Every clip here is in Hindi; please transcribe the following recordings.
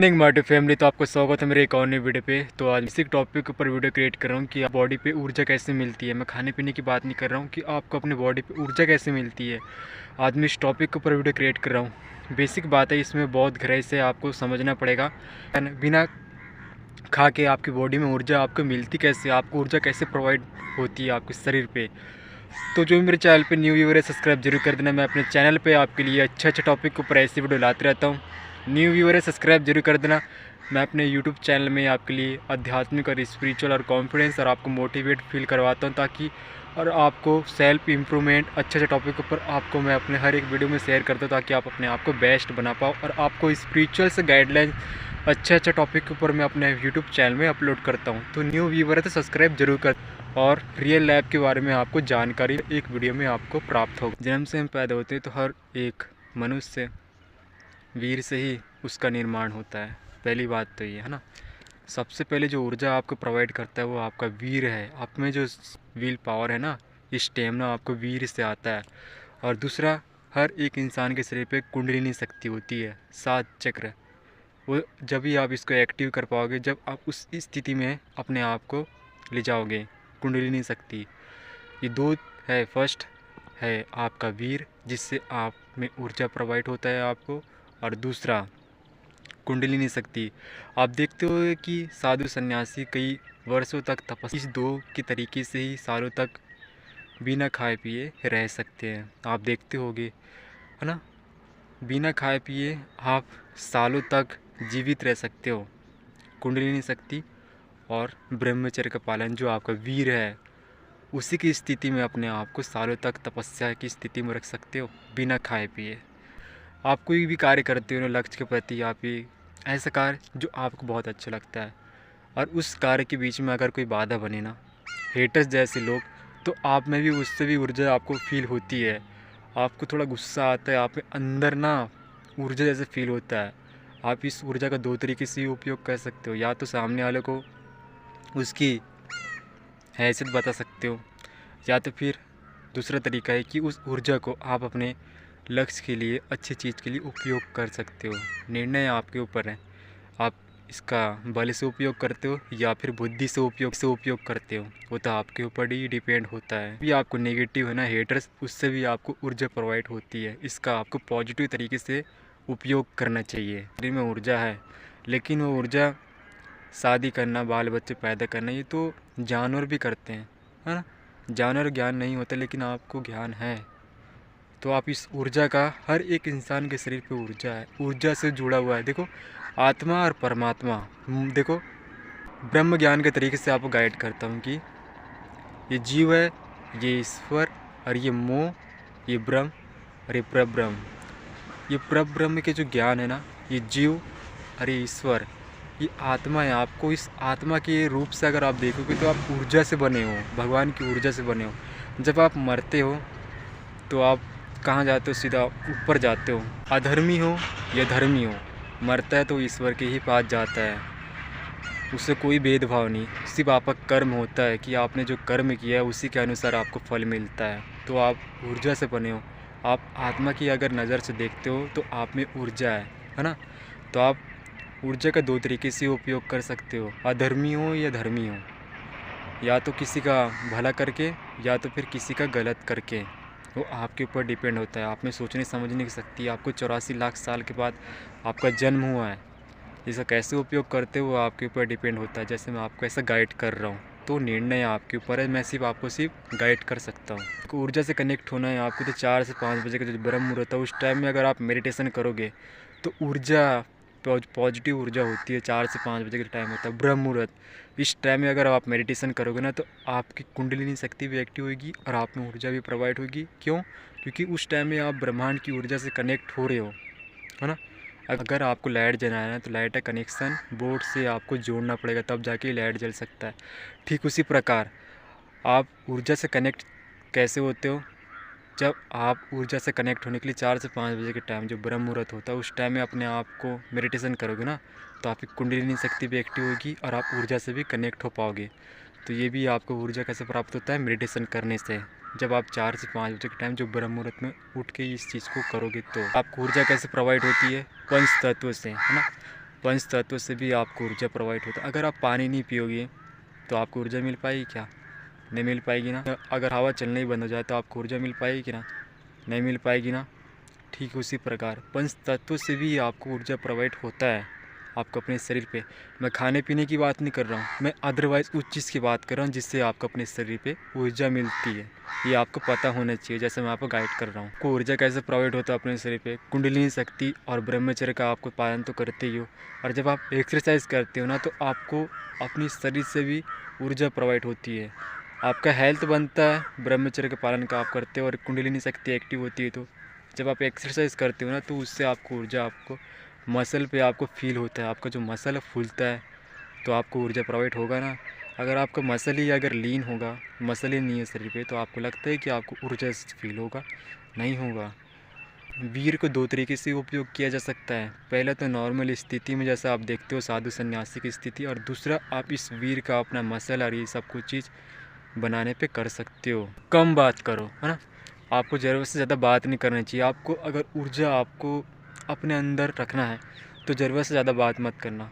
Morning Marty family. तो आपको स्वागत है मेरे एक और नई वीडियो पे। तो आज इसी टॉपिक के ऊपर वीडियो क्रिएट कर रहा हूँ कि बॉडी पे ऊर्जा कैसे मिलती है। मैं खाने पीने की बात नहीं कर रहा हूँ कि आपको अपनी बॉडी पे ऊर्जा कैसे मिलती है। आज मैं इस टॉपिक के ऊपर वीडियो क्रिएट कर रहा हूँ। बेसिक बात है, इसमें बहुत गहराई से आपको समझना पड़ेगा। बिना खा के आपकी बॉडी में ऊर्जा आपको मिलती कैसे, आपको ऊर्जा कैसे प्रोवाइड होती है आपके शरीर पर। तो जो मेरे चैनल पे न्यू व्यूअर है, सब्सक्राइब जरूर कर देना। मैं अपने चैनल पे आपके लिए अच्छे टॉपिक के ऊपर ऐसी वीडियो लाते रहता हूँ। न्यू व्यूअर है, सब्सक्राइब जरूर कर देना। मैं अपने यूट्यूब चैनल में आपके लिए आध्यात्मिक और स्पिरिचुअल और कॉन्फिडेंस और आपको मोटिवेट फील करवाता हूँ, ताकि और आपको सेल्फ इम्प्रूवमेंट अच्छे टॉपिक के ऊपर आपको मैं अपने हर एक वीडियो में शेयर करता हूँ, ताकि आप अपने आप को बेस्ट बना पाओ। और आपको स्पिरिचुअल से गाइडलाइन अच्छे टॉपिक के ऊपर मैं अपने यूट्यूब चैनल में अपलोड करता हूँ। तो न्यू व्यूअर है तो सब्सक्राइब जरूर कर। और रियल लाइफ के बारे में आपको जानकारी एक वीडियो में आपको प्राप्त होगी। जन्म से हम पैदा होते हैं तो हर एक मनुष्य वीर से ही उसका निर्माण होता है। पहली बात तो ये है ना। सबसे पहले जो ऊर्जा आपको प्रोवाइड करता है वो आपका वीर है। आप में जो विल पावर है ना, स्टेमिना आपको वीर से आता है। और दूसरा, हर एक इंसान के शरीर पे कुंडलिनी शक्ति होती है, 7 चक्र। वो जब भी आप इसको एक्टिव कर पाओगे, जब आप उस स्थिति में अपने आप को ले जाओगे। कुंडलिनी शक्ति ये दो है। फर्स्ट है आपका वीर, जिससे आप में ऊर्जा प्रोवाइड होता है आपको। और दूसरा कुंडलिनी शक्ति। आप देखते हो कि साधु सन्यासी कई वर्षों तक तपस्या, इस दो के तरीके से ही सालों तक बिना खाए पिए रह सकते हैं। आप देखते होगे है ना, बिना खाए पिए आप सालों तक जीवित रह सकते हो। कुंडलिनी शक्ति और ब्रह्मचर्य का पालन, जो आपका वीर है, उसी की स्थिति में अपने आप को सालों तक तपस्या की स्थिति में रख सकते हो बिना खाए पिए। आप कोई भी कार्य करते हो ना लक्ष्य के प्रति, आप ही ऐसा कार्य जो आपको बहुत अच्छा लगता है, और उस कार्य के बीच में अगर कोई बाधा बने ना, हेटर्स जैसे लोग, तो आप में भी उससे भी ऊर्जा आपको फील होती है। आपको थोड़ा गुस्सा आता है, आप में अंदर ना ऊर्जा जैसे फील होता है। आप इस ऊर्जा का 2 तरीके से उपयोग कर सकते हो। या तो सामने वाले को उसकी हैसियत बता सकते हो, या तो फिर दूसरा तरीका है कि उस ऊर्जा को आप अपने लक्ष्य के लिए, अच्छी चीज़ के लिए उपयोग कर सकते हो। निर्णय आपके ऊपर है, आप इसका बल से उपयोग करते हो या फिर बुद्धि से उपयोग करते हो, वो तो आपके ऊपर ही डिपेंड होता है। भी आपको नेगेटिव है ना हेटर्स, उससे भी आपको ऊर्जा प्रोवाइड होती है। इसका आपको पॉजिटिव तरीके से उपयोग करना चाहिए। शरीर में ऊर्जा है, लेकिन वो ऊर्जा शादी करना, बाल बच्चे पैदा करना, ये तो जानवर भी करते हैं, है ना। जानवर ज्ञान नहीं होता, लेकिन आपको ज्ञान है। तो आप इस ऊर्जा का, हर एक इंसान के शरीर पे ऊर्जा है, ऊर्जा से जुड़ा हुआ है। देखो, आत्मा और परमात्मा, देखो ब्रह्म ज्ञान के तरीके से आपको गाइड करता हूँ कि ये जीव है, ये ईश्वर, और ये मोह, ये ब्रह्म, और ये परब्रह्म। ये परब्रह्म के जो ज्ञान है ना, ये जीव और ये ईश्वर, ये आत्मा है। आपको इस आत्मा के रूप से अगर आप देखोगे तो आप ऊर्जा से बने हो, भगवान की ऊर्जा से बने हो। जब आप मरते हो तो आप कहाँ जाते हो? सीधा ऊपर जाते हो। अधर्मी हो या धर्मी हो, मरता है तो ईश्वर के ही पास जाता है। उससे कोई भेदभाव नहीं, सिर्फ आपका कर्म होता है कि आपने जो कर्म किया है उसी के अनुसार आपको फल मिलता है। तो आप ऊर्जा से बने हो। आप आत्मा की अगर नज़र से देखते हो तो आप में ऊर्जा है ना। तो आप ऊर्जा का 2 तरीके से उपयोग कर सकते हो, अधर्मी हो या धर्मी हो। या तो किसी का भला करके, या तो फिर किसी का गलत करके। वो आपके ऊपर डिपेंड होता है। आप में सोचने समझने की शक्ति, आपको 84 लाख साल के बाद आपका जन्म हुआ है, इसका कैसे उपयोग करते हो वो आपके ऊपर डिपेंड होता है। जैसे मैं आपको ऐसा गाइड कर रहा हूँ, तो निर्णय आपके ऊपर है। मैं सिर्फ आपको सिर्फ गाइड कर सकता हूँ। तो ऊर्जा से कनेक्ट होना है आपको, तो 4 से 5 बजे का जो ब्रह्म मुहूर्त है, उस टाइम में अगर आप मेडिटेशन करोगे तो ऊर्जा, पॉजिटिव ऊर्जा होती है। 4 से 5 बजे का टाइम होता है ब्रह्म मुहूर्त। इस टाइम में अगर आप मेडिटेशन करोगे ना, तो आपकी कुंडलिनी शक्ति भी एक्टिव होगी और आप में ऊर्जा भी प्रोवाइड होगी। क्यों? क्योंकि उस टाइम में आप ब्रह्मांड की ऊर्जा से कनेक्ट हो रहे हो, है ना। अगर आपको लाइट जलाना है तो लाइट का कनेक्शन बोर्ड से आपको जोड़ना पड़ेगा, तब जाके लाइट जल सकता है। ठीक उसी प्रकार आप ऊर्जा से कनेक्ट कैसे होते हो? जब आप ऊर्जा से कनेक्ट होने के लिए 4 से 5 बजे के टाइम जो ब्रह्म मुहूर्त होता है, उस टाइम में अपने आप को मेडिटेशन करोगे ना, तो आपकी कुंडलिनी शक्ति भी एक्टिव होगी और आप ऊर्जा से भी कनेक्ट हो पाओगे। तो ये भी आपको ऊर्जा कैसे प्राप्त होता है? मेडिटेशन करने से। जब आप 4 से 5 बजे के टाइम जो ब्रह्म मुहूर्त में उठ के इस चीज़ को करोगे, तो आपको ऊर्जा कैसे प्रोवाइड होती है? पंच तत्व से, है ना। पंच तत्व से भी आपको ऊर्जा प्रोवाइड होता है। अगर आप पानी नहीं पियोगे तो आपको ऊर्जा मिल पाएगी क्या? नहीं मिल पाएगी ना। अगर हवा चलना ही बंद हो जाए तो आपको ऊर्जा मिल पाएगी कि ना? नहीं मिल पाएगी ना। ठीक उसी प्रकार पंच तत्वों से भी आपको ऊर्जा प्रोवाइड होता है आपको अपने शरीर पे। मैं खाने पीने की बात नहीं कर रहा हूँ, मैं अदरवाइज़ उस चीज़ की बात कर रहा हूँ जिससे आपको अपने शरीर पे ऊर्जा मिलती है। ये आपको पता होना चाहिए, जैसे मैं आपको गाइड कर रहा हूँ। आपको ऊर्जा कैसे प्रोवाइड होता है अपने शरीर पे? कुंडलिनी शक्ति और ब्रह्मचर्य का आपको पालन तो करते ही हो, और जब आप एक्सरसाइज करते हो ना तो आपको अपनी शरीर से भी ऊर्जा प्रोवाइड होती है। आपका हेल्थ बनता है ब्रह्मचर्य के पालन का आप करते हो और कुंडलिनी शक्ति एक्टिव होती है। तो जब आप एक्सरसाइज करते हो ना तो उससे आपको ऊर्जा, आपको मसल पे आपको फील होता है, आपका जो मसल है फूलता है, तो आपको ऊर्जा प्रोवाइड होगा ना। अगर आपका मसल ही अगर लीन होगा, मसल ही नहीं है शरीर पे, तो आपको लगता है कि आपको ऊर्जा फील होगा? नहीं होगा। वीर को दो तरीके से उपयोग किया जा सकता है। पहला तो नॉर्मल स्थिति में जैसा आप देखते हो साधु सन्यासी की स्थिति, और दूसरा आप इस वीर का अपना मसल और ये सब कुछ चीज़ बनाने पे कर सकते हो। कम बात करो, है ना। आपको ज़रूरत से ज़्यादा बात नहीं करनी चाहिए। आपको अगर ऊर्जा आपको अपने अंदर रखना है तो ज़रूरत से ज़्यादा बात मत करना।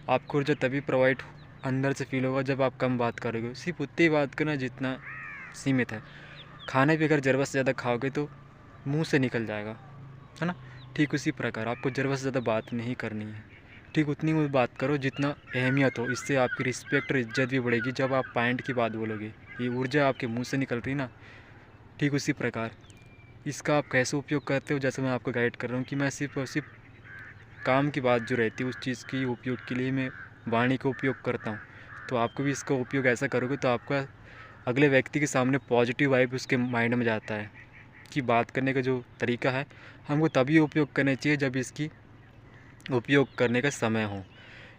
आपको ऊर्जा तभी प्रोवाइड अंदर से फील होगा जब आप कम बात करोगे। सिर्फ उतनी बात करना जितना सीमित है। खाने भी अगर ज़रूरत से ज़्यादा खाओगे तो मुंह से निकल जाएगा, है ना। ठीक उसी प्रकार आपको ज़रूरत से ज़्यादा बात नहीं करनी है। ठीक उतनी वो बात करो जितना अहमियत हो। इससे आपकी रिस्पेक्ट और इज्जत भी बढ़ेगी। जब आप पॉइंट की बात बोलोगे, ये ऊर्जा आपके मुंह से निकल रही ना, ठीक उसी प्रकार इसका आप कैसे उपयोग करते हो, जैसे मैं आपको गाइड कर रहा हूँ कि मैं सिर्फ और सिर्फ काम की बात जो रहती है उस चीज़ की उपयोग के लिए मैं वाणी का उपयोग करता हूँ। तो आपको भी इसका उपयोग ऐसा करोगे तो आपका अगले व्यक्ति के सामने पॉजिटिव वाइब उसके माइंड में जाता है कि बात करने का जो तरीका है हमको तभी उपयोग करना चाहिए जब इसकी उपयोग करने का समय हो।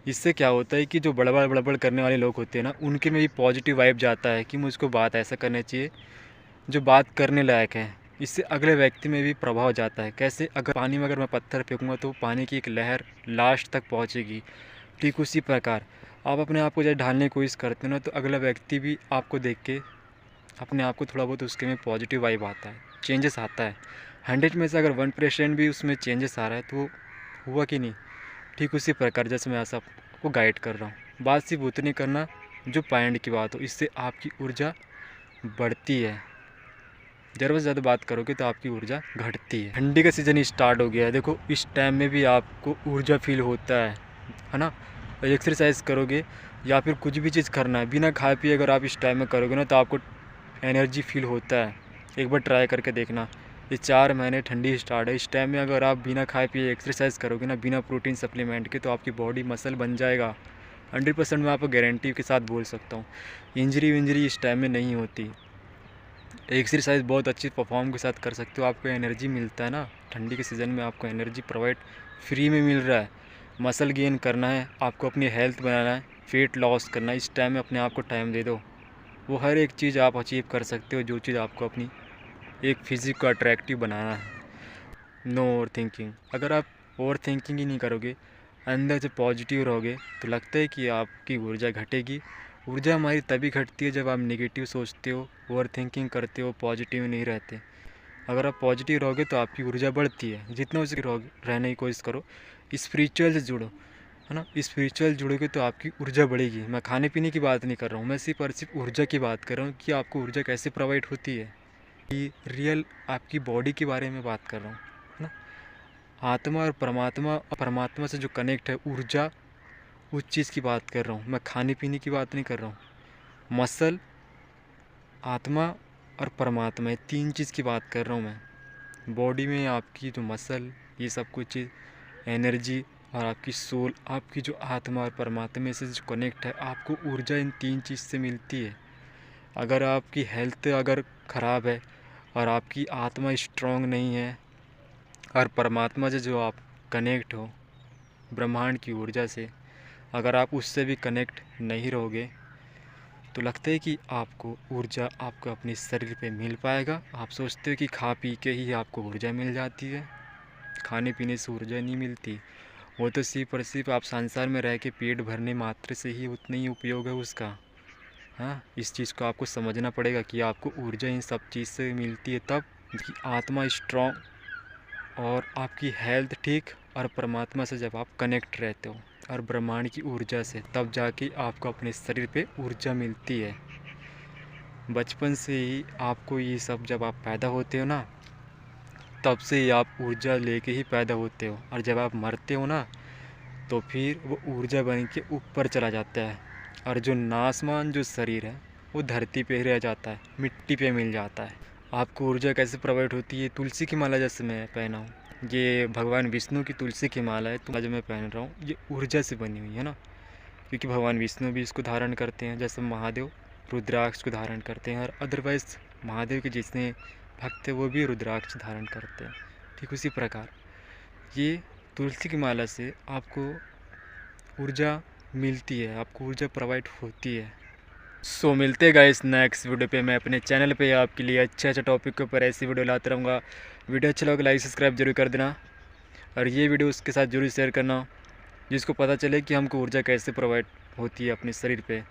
इससे क्या होता है कि जो बड़बड़ बड़बड़ करने वाले लोग होते हैं ना, उनके में भी पॉजिटिव वाइब जाता है कि मुझको बात ऐसा करना चाहिए जो बात करने लायक है। इससे अगले व्यक्ति में भी प्रभाव जाता है। कैसे? अगर पानी में अगर मैं पत्थर फेंकूँगा तो पानी की एक लहर लास्ट तक पहुँचेगी। ठीक उसी प्रकार आप अपने आप को जब ढालने की कोशिश करते हो ना तो अगला व्यक्ति भी आपको देख के अपने आप को थोड़ा बहुत उसके में पॉजिटिव वाइब आता है, चेंजेस आता है। 100 में से अगर 1% भी उसमें चेंजेस आ रहा है तो हुआ कि नहीं। ठीक उसी प्रकार जैसे मैं ऐसा आपको गाइड कर रहा हूँ। बात सिर्फ उतनी करना जो पॉइंट की बात हो, इससे आपकी ऊर्जा बढ़ती है। ज़रूरत से ज़्यादा बात करोगे तो आपकी ऊर्जा घटती है। ठंडी का सीज़न स्टार्ट हो गया है, देखो इस टाइम में भी आपको ऊर्जा फील होता है ना। एक्सरसाइज करोगे या फिर कुछ भी चीज़ करना है बिना खाए पिए अगर आप इस टाइम में करोगे ना तो आपको एनर्जी फील होता है। एक बार ट्राई करके देखना। ये 4 महीने ठंडी स्टार्ट है, इस टाइम में अगर आप बिना खाए पिए एक्सरसाइज करोगे ना, बिना प्रोटीन सप्लीमेंट के, तो आपकी बॉडी मसल बन जाएगा। 100% मैं आपको गारंटी के साथ बोल सकता हूँ। इंजरी विंजरी इस टाइम में नहीं होती। एक्सरसाइज बहुत अच्छी परफॉर्म के साथ कर सकते हो। आपको एनर्जी मिलता है ना, ठंडी के सीज़न में आपको एनर्जी प्रोवाइड फ्री में मिल रहा है। मसल गेन करना है, आपको अपनी हेल्थ बनाना है, वेट लॉस करना है, इस टाइम में अपने आप को टाइम दे दो। वो हर एक चीज़ आप अचीव कर सकते हो जो चीज़ आपको अपनी एक फिज़िक को अट्रैक्टिव बनाना है। No over thinking. अगर आप ओवर थिंकिंग ही नहीं करोगे, अंदर से पॉजिटिव रहोगे, तो लगता है कि आपकी ऊर्जा घटेगी। ऊर्जा हमारी तभी घटती है जब आप नेगेटिव सोचते हो, ओवर थिंकिंग करते हो, पॉजिटिव नहीं रहते। अगर आप पॉजिटिव रहोगे तो आपकी ऊर्जा बढ़ती है। जितना हो सके रहने की कोशिश करो, स्पिरिचुअल से जुड़ो, है ना। स्पिरिचुअल जुड़ोगे तो आपकी ऊर्जा बढ़ेगी। मैं खाने पीने की बात नहीं कर रहा हूँ, मैं सिर्फ और सिर्फ ऊर्जा की बात कर रहा हूँ कि आपको ऊर्जा कैसे प्रोवाइड होती है। ये रियल आपकी बॉडी के बारे में बात कर रहा हूँ, है ना। आत्मा और परमात्मा से जो कनेक्ट है ऊर्जा, उस चीज़ की बात कर रहा हूँ। मैं खाने पीने की बात नहीं कर रहा हूँ। मसल, आत्मा और परमात्मा, ये 3 चीज़ की बात कर रहा हूँ मैं। बॉडी में आपकी जो मसल, ये सब कुछ चीज़, एनर्जी और आपकी सोल, आपकी जो आत्मा और परमात्मा से जो कनेक्ट है, आपको ऊर्जा इन 3 चीज़ से मिलती है। अगर आपकी हेल्थ अगर ख़राब है और आपकी आत्मा स्ट्रांग नहीं है और परमात्मा से जो आप कनेक्ट हो, ब्रह्मांड की ऊर्जा से, अगर आप उससे भी कनेक्ट नहीं रहोगे तो लगता है कि आपको ऊर्जा आपको अपने शरीर पे मिल पाएगा। आप सोचते हो कि खा पी के ही आपको ऊर्जा मिल जाती है। खाने पीने से ऊर्जा नहीं मिलती। वो तो सिर्फ और सिर्फ आप संसार में रह के पेट भरने मात्र से ही उतना ही उपयोग है उसका। हाँ, इस चीज़ को आपको समझना पड़ेगा कि आपको ऊर्जा इन सब चीज़ से मिलती है तब कि आत्मा स्ट्रॉन्ग और आपकी हेल्थ ठीक और परमात्मा से जब आप कनेक्ट रहते हो। और ब्रह्मांड की ऊर्जा से, तब जाके आपको अपने शरीर पे ऊर्जा मिलती है। बचपन से ही आपको ये सब, जब आप पैदा होते हो ना, तब से ही आप ऊर्जा लेके ही पैदा होते हो, और जब आप मरते हो ना, तो फिर वो ऊर्जा बन के ऊपर चला जाता है, और जो नासमान जो शरीर है वो धरती पे ही रह जाता है, मिट्टी पे मिल जाता है। आपको ऊर्जा कैसे प्रोवाइड होती है? तुलसी की माला जैसे मैं पहना हूँ, ये भगवान विष्णु की तुलसी की माला है, तो जो मैं पहन रहा हूँ ये ऊर्जा से बनी हुई है ना, क्योंकि भगवान विष्णु भी इसको धारण करते हैं, जैसे महादेव रुद्राक्ष को धारण करते हैं, और अदरवाइज महादेव के जितने भक्त हैं वो भी रुद्राक्ष धारण करते हैं। ठीक उसी प्रकार ये तुलसी की माला से आपको ऊर्जा मिलती है, आपको ऊर्जा प्रोवाइड होती है। सो मिलते हैं गाइस नेक्स्ट वीडियो पे। मैं अपने चैनल पे आपके लिए अच्छे टॉपिक के ऊपर ऐसी वीडियो लाता रहूँगा। वीडियो अच्छा लगा लाइक सब्सक्राइब जरूर कर देना, और ये वीडियो उसके साथ जरूर शेयर करना, जिसको पता चले कि हमको ऊर्जा कैसे प्रोवाइड होती है अपने शरीर पे।